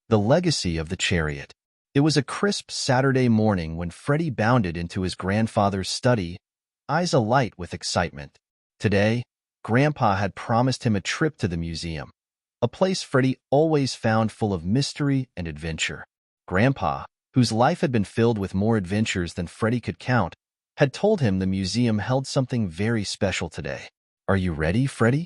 The Legacy of the Chariot. It was a crisp Saturday morning when Freddie bounded into his grandfather's study, eyes alight with excitement. Today, Grandpa had promised him a trip to the museum, a place Freddie always found full of mystery and adventure. Grandpa, whose life had been filled with more adventures than Freddie could count, had told him the museum held something very special today. "Are you ready, Freddie?"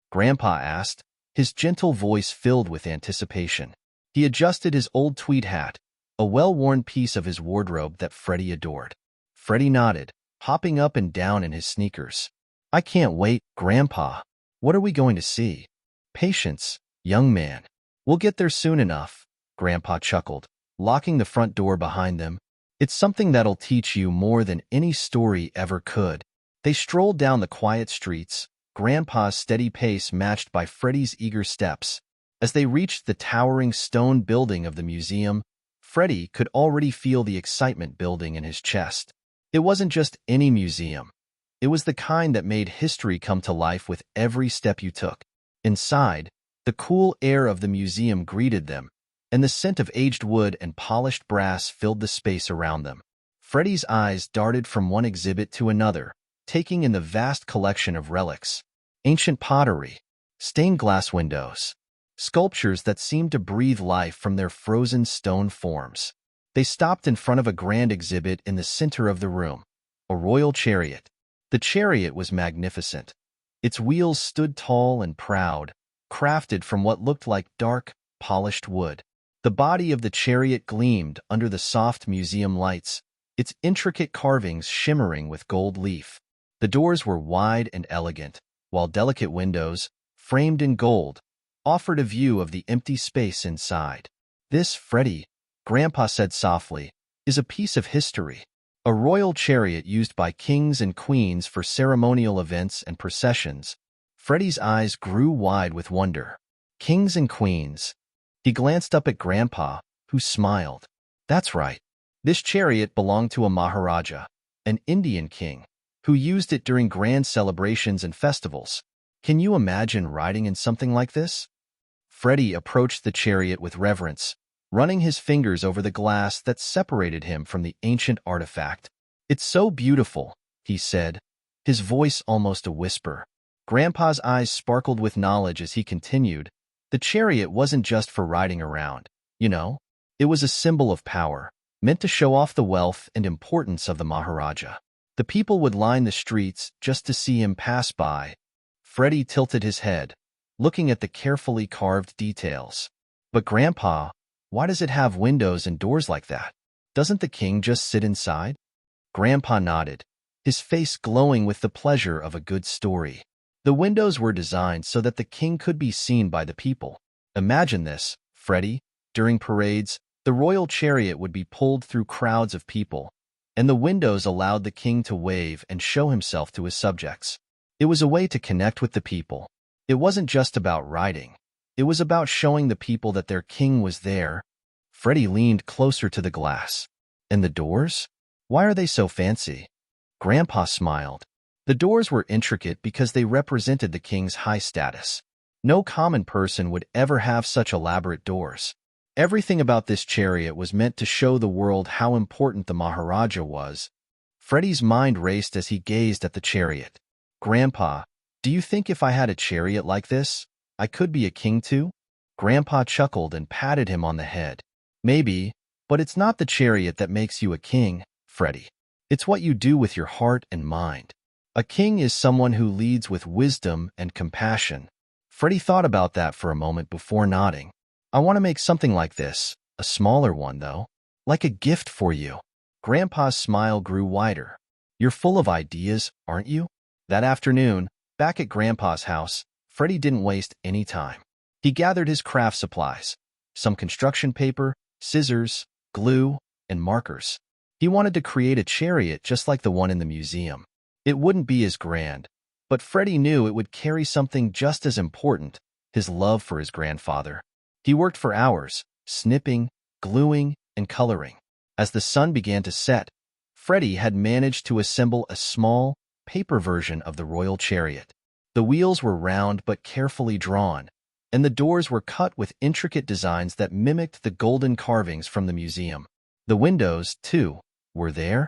Grandpa asked, his gentle voice filled with anticipation. He adjusted his old tweed hat, a well-worn piece of his wardrobe that Freddie adored. Freddie nodded, hopping up and down in his sneakers. "I can't wait, Grandpa. What are we going to see?" "Patience, young man. We'll get there soon enough," Grandpa chuckled, locking the front door behind them. "It's something that'll teach you more than any story ever could." They strolled down the quiet streets, Grandpa's steady pace matched by Freddie's eager steps. As they reached the towering stone building of the museum, Freddie could already feel the excitement building in his chest. It wasn't just any museum. It was the kind that made history come to life with every step you took. Inside, the cool air of the museum greeted them, and the scent of aged wood and polished brass filled the space around them. Freddie's eyes darted from one exhibit to another, taking in the vast collection of relics, ancient pottery, stained glass windows, sculptures that seemed to breathe life from their frozen stone forms. They stopped in front of a grand exhibit in the center of the room, a royal chariot. The chariot was magnificent. Its wheels stood tall and proud, crafted from what looked like dark, polished wood. The body of the chariot gleamed under the soft museum lights, its intricate carvings shimmering with gold leaf. The doors were wide and elegant, while delicate windows, framed in gold, offered a view of the empty space inside. "This, Freddie," Grandpa said softly, "is a piece of history. A royal chariot used by kings and queens for ceremonial events and processions." Freddie's eyes grew wide with wonder. Kings and queens. He glanced up at Grandpa, who smiled. "That's right. This chariot belonged to a Maharaja, an Indian king, who used it during grand celebrations and festivals. Can you imagine riding in something like this?" Freddie approached the chariot with reverence, running his fingers over the glass that separated him from the ancient artifact. "It's so beautiful," he said, his voice almost a whisper. Grandpa's eyes sparkled with knowledge as he continued. "The chariot wasn't just for riding around, you know. It was a symbol of power, meant to show off the wealth and importance of the Maharaja. The people would line the streets just to see him pass by." Freddie tilted his head, looking at the carefully carved details. "But Grandpa, why does it have windows and doors like that? Doesn't the king just sit inside?" Grandpa nodded, his face glowing with the pleasure of a good story. "The windows were designed so that the king could be seen by the people. Imagine this, Freddie. During parades, the royal chariot would be pulled through crowds of people, and the windows allowed the king to wave and show himself to his subjects. It was a way to connect with the people. It wasn't just about riding. It was about showing the people that their king was there." Freddie leaned closer to the glass. "And the doors? Why are they so fancy?" Grandpa smiled. "The doors were intricate because they represented the king's high status. No common person would ever have such elaborate doors. Everything about this chariot was meant to show the world how important the Maharaja was." Freddie's mind raced as he gazed at the chariot. "Grandpa, do you think if I had a chariot like this, I could be a king too?" Grandpa chuckled and patted him on the head. "Maybe, but it's not the chariot that makes you a king, Freddie. It's what you do with your heart and mind. A king is someone who leads with wisdom and compassion." Freddie thought about that for a moment before nodding. "I want to make something like this, a smaller one though, like a gift for you." Grandpa's smile grew wider. "You're full of ideas, aren't you?" That afternoon, back at Grandpa's house, Freddie didn't waste any time. He gathered his craft supplies, some construction paper, scissors, glue, and markers. He wanted to create a chariot just like the one in the museum. It wouldn't be as grand, but Freddie knew it would carry something just as important, his love for his grandfather. He worked for hours, snipping, gluing, and coloring. As the sun began to set, Freddie had managed to assemble a small, paper version of the royal chariot. The wheels were round but carefully drawn, and the doors were cut with intricate designs that mimicked the golden carvings from the museum. The windows, too, were there.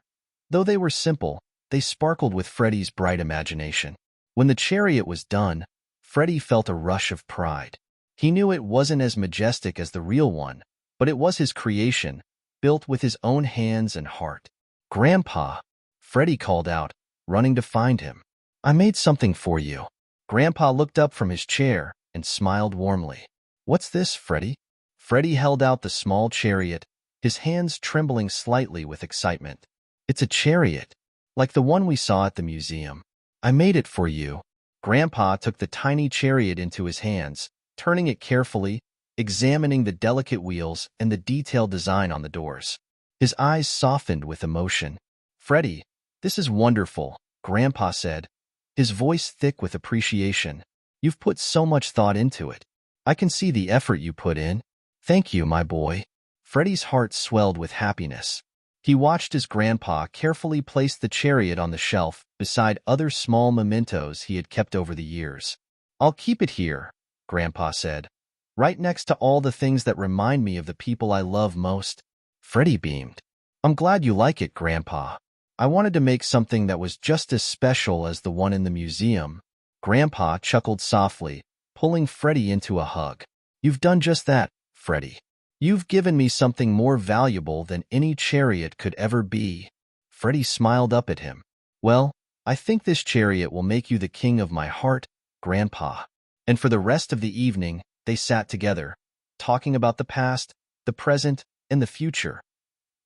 Though they were simple, they sparkled with Freddie's bright imagination. When the chariot was done, Freddie felt a rush of pride. He knew it wasn't as majestic as the real one, but it was his creation, built with his own hands and heart. "Grandpa," Freddie called out, running to find him. "I made something for you." Grandpa looked up from his chair and smiled warmly. "What's this, Freddie?" Freddie held out the small chariot, his hands trembling slightly with excitement. "It's a chariot, like the one we saw at the museum. I made it for you." Grandpa took the tiny chariot into his hands, turning it carefully, examining the delicate wheels and the detailed design on the doors. His eyes softened with emotion. "Freddie, this is wonderful," Grandpa said, his voice thick with appreciation. "You've put so much thought into it. I can see the effort you put in. Thank you, my boy." Freddie's heart swelled with happiness. He watched as Grandpa carefully placed the chariot on the shelf beside other small mementos he had kept over the years. "I'll keep it here," Grandpa said, "right next to all the things that remind me of the people I love most." Freddie beamed. "I'm glad you like it, Grandpa. I wanted to make something that was just as special as the one in the museum." Grandpa chuckled softly, pulling Freddie into a hug. "You've done just that, Freddie. You've given me something more valuable than any chariot could ever be." Freddie smiled up at him. "Well, I think this chariot will make you the king of my heart, Grandpa." And for the rest of the evening, they sat together, talking about the past, the present, and the future.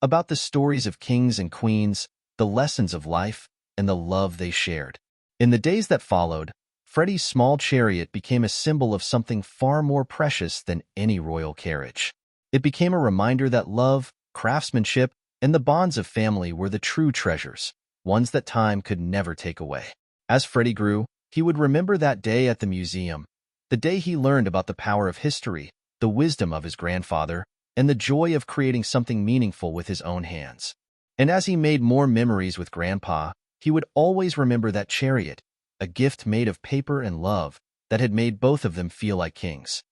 About the stories of kings and queens, the lessons of life, and the love they shared. In the days that followed, Freddie's small chariot became a symbol of something far more precious than any royal carriage. It became a reminder that love, craftsmanship, and the bonds of family were the true treasures, ones that time could never take away. As Freddie grew, he would remember that day at the museum, the day he learned about the power of history, the wisdom of his grandfather, and the joy of creating something meaningful with his own hands. And as he made more memories with Grandpa, he would always remember that chariot, a gift made of paper and love that had made both of them feel like kings.